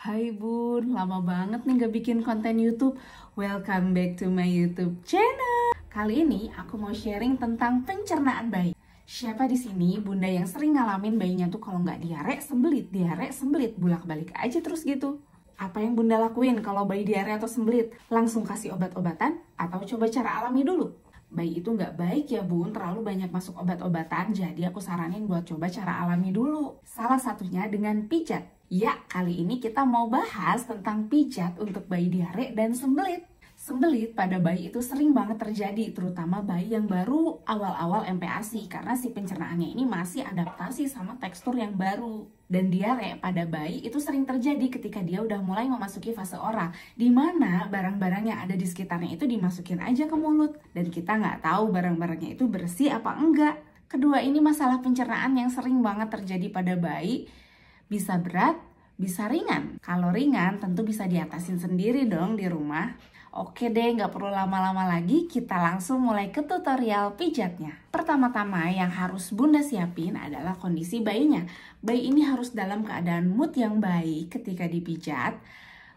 Hai Bun, lama banget nih gak bikin konten YouTube. Welcome back to my YouTube channel. Kali ini aku mau sharing tentang pencernaan bayi. Siapa di sini bunda yang sering ngalamin bayinya tuh kalau nggak diare sembelit, bolak-balik aja terus gitu. Apa yang bunda lakuin kalau bayi diare atau sembelit? Langsung kasih obat-obatan atau coba cara alami dulu? Bayi itu nggak baik ya bun, terlalu banyak masuk obat-obatan, jadi aku saranin buat coba cara alami dulu. Salah satunya dengan pijat. Ya, kali ini kita mau bahas tentang pijat untuk bayi diare dan sembelit. Sembelit pada bayi itu sering banget terjadi, terutama bayi yang baru awal-awal MPASI, karena si pencernaannya ini masih adaptasi sama tekstur yang baru. Dan diare pada bayi itu sering terjadi ketika dia udah mulai memasuki fase oral, di mana barang-barang yang ada di sekitarnya itu dimasukin aja ke mulut, dan kita nggak tahu barang-barangnya itu bersih apa enggak. Kedua ini masalah pencernaan yang sering banget terjadi pada bayi, bisa berat, bisa ringan. Kalau ringan tentu bisa diatasin sendiri dong di rumah. Oke deh, nggak perlu lama-lama lagi, kita langsung mulai ke tutorial pijatnya. Pertama-tama yang harus bunda siapin adalah kondisi bayinya. Bayi ini harus dalam keadaan mood yang baik ketika dipijat,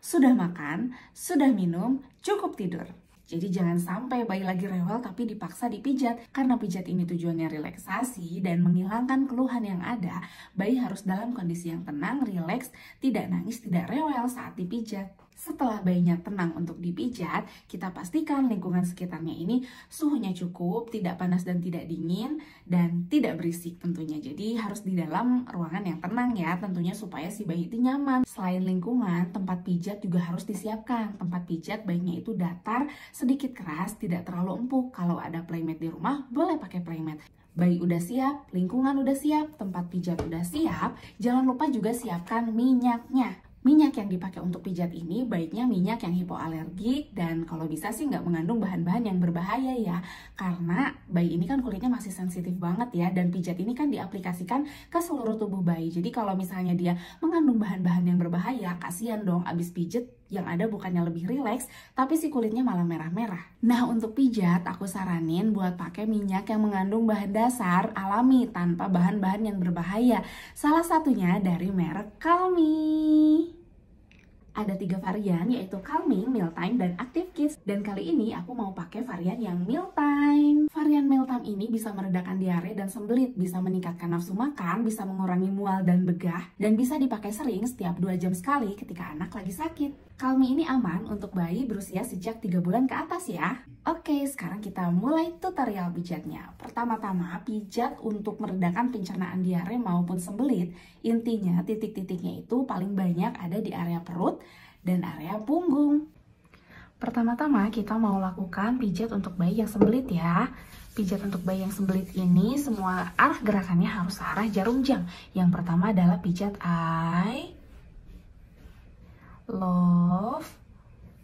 sudah makan, sudah minum, cukup tidur. Jadi jangan sampai bayi lagi rewel tapi dipaksa dipijat. Karena pijat ini tujuannya relaksasi dan menghilangkan keluhan yang ada, bayi harus dalam kondisi yang tenang, rileks, tidak nangis, tidak rewel saat dipijat. Setelah bayinya tenang untuk dipijat, kita pastikan lingkungan sekitarnya ini suhunya cukup, tidak panas dan tidak dingin, dan tidak berisik tentunya. Jadi harus di dalam ruangan yang tenang ya, tentunya supaya si bayi itu nyaman. Selain lingkungan, tempat pijat juga harus disiapkan. Tempat pijat bayinya itu datar, sedikit keras, tidak terlalu empuk. Kalau ada playmat di rumah, boleh pakai playmat. Bayi udah siap, lingkungan udah siap, tempat pijat udah siap, jangan lupa juga siapkan minyaknya. Minyak yang dipakai untuk pijat ini baiknya minyak yang hipoalergik dan kalau bisa sih nggak mengandung bahan-bahan yang berbahaya ya. Karena bayi ini kan kulitnya masih sensitif banget ya, dan pijat ini kan diaplikasikan ke seluruh tubuh bayi. Jadi kalau misalnya dia mengandung bahan-bahan yang berbahaya, kasihan dong abis pijat yang ada bukannya lebih rileks, tapi si kulitnya malah merah-merah. Nah untuk pijat aku saranin buat pakai minyak yang mengandung bahan dasar alami tanpa bahan-bahan yang berbahaya. Salah satunya dari merek Calmie. Ada 3 varian, yaitu Calming, Mealtime, dan Active Kids. Dan kali ini aku mau pakai varian yang Mealtime. Varian Mealtime ini bisa meredakan diare dan sembelit, bisa meningkatkan nafsu makan, bisa mengurangi mual dan begah, dan bisa dipakai sering setiap 2 jam sekali ketika anak lagi sakit. Calming ini aman untuk bayi berusia sejak 3 bulan ke atas ya. Oke, sekarang kita mulai tutorial pijatnya. Pertama-tama, pijat untuk meredakan pencernaan diare maupun sembelit. Intinya titik-titiknya itu paling banyak ada di area perut dan area punggung. Pertama-tama kita mau lakukan pijat untuk bayi yang sembelit ya. Pijat untuk bayi yang sembelit ini semua arah gerakannya harus arah jarum jam. Yang pertama adalah pijat I love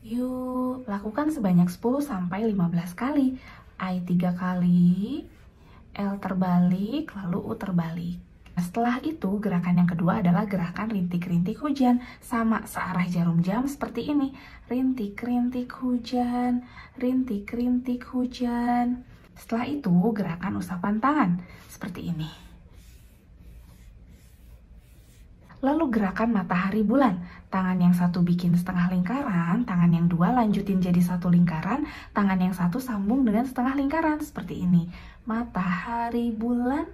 you. Lakukan sebanyak 10-15 kali. I 3 kali, L terbalik, lalu U terbalik. Setelah itu, gerakan yang kedua adalah gerakan rintik-rintik hujan. Sama searah jarum jam seperti ini. Rintik-rintik hujan, rintik-rintik hujan. Setelah itu, gerakan usapan tangan seperti ini. Lalu gerakan matahari bulan. Tangan yang satu bikin setengah lingkaran, tangan yang dua lanjutin jadi satu lingkaran, tangan yang satu sambung dengan setengah lingkaran seperti ini. Matahari bulan,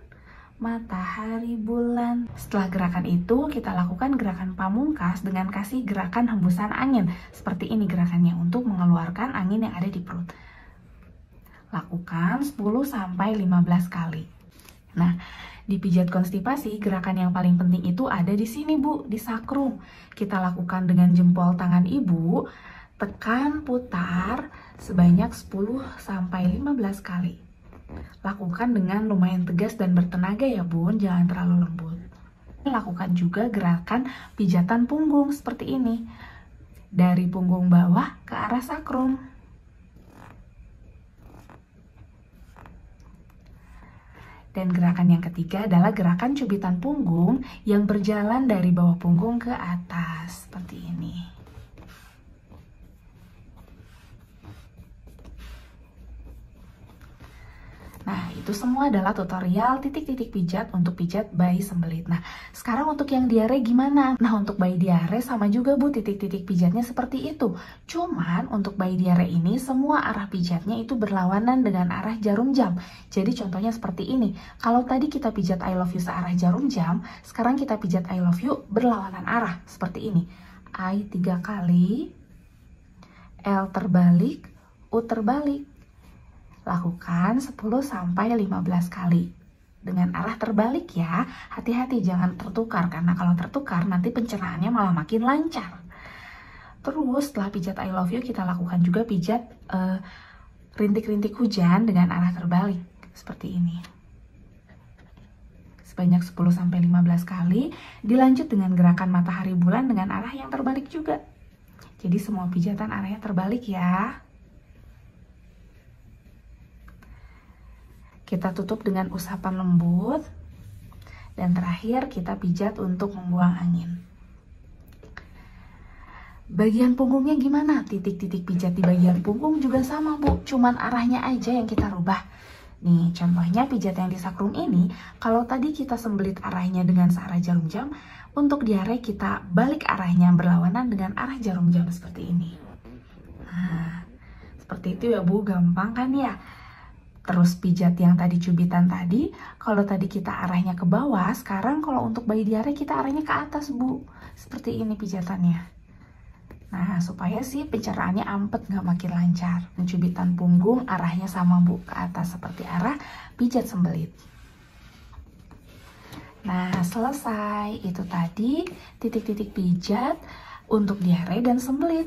matahari bulan. Setelah gerakan itu, kita lakukan gerakan pamungkas dengan kasih gerakan hembusan angin. Seperti ini gerakannya untuk mengeluarkan angin yang ada di perut. Lakukan 10-15 kali. Nah, di pijat konstipasi, gerakan yang paling penting itu ada di sini Bu, di sakrum. Kita lakukan dengan jempol tangan ibu, tekan putar sebanyak 10-15 kali. Lakukan dengan lumayan tegas dan bertenaga ya Bun, jangan terlalu lembut. Lakukan juga gerakan pijatan punggung seperti ini. Dari punggung bawah ke arah sakrum. Dan gerakan yang ketiga adalah gerakan cubitan punggung yang berjalan dari bawah punggung ke atas, seperti ini. Nah, itu semua adalah tutorial titik-titik pijat untuk pijat bayi sembelit. Nah, sekarang untuk yang diare gimana? Nah, untuk bayi diare sama juga Bu, titik-titik pijatnya seperti itu. Cuman untuk bayi diare ini semua arah pijatnya itu berlawanan dengan arah jarum jam. Jadi contohnya seperti ini. Kalau tadi kita pijat I love you searah jarum jam, sekarang kita pijat I love you berlawanan arah seperti ini. I 3 kali, L terbalik, U terbalik. Lakukan 10-15 kali. Dengan arah terbalik ya. Hati-hati jangan tertukar, karena kalau tertukar nanti pencernaannya malah makin lancar. Terus setelah pijat I love you, kita lakukan juga pijat rintik-rintik hujan dengan arah terbalik. Seperti ini. Sebanyak 10-15 kali. Dilanjut dengan gerakan matahari bulan dengan arah yang terbalik juga. Jadi semua pijatan arahnya terbalik ya. Kita tutup dengan usapan lembut. Dan terakhir kita pijat untuk membuang angin. Bagian punggungnya gimana? Titik-titik pijat di bagian punggung juga sama Bu. Cuman arahnya aja yang kita rubah. Nih contohnya pijat yang di sakrum ini. Kalau tadi kita sembelit arahnya dengan searah jarum jam. Untuk diare kita balik arahnya berlawanan dengan arah jarum jam seperti ini. Nah seperti itu ya Bu. Gampang kan ya? Terus pijat yang tadi cubitan tadi, kalau tadi kita arahnya ke bawah, sekarang kalau untuk bayi diare kita arahnya ke atas Bu. Seperti ini pijatannya. Nah, supaya sih pencernaannya ampet, nggak makin lancar. Dan cubitan punggung arahnya sama Bu, ke atas seperti arah pijat sembelit. Nah, selesai. Itu tadi titik-titik pijat untuk diare dan sembelit.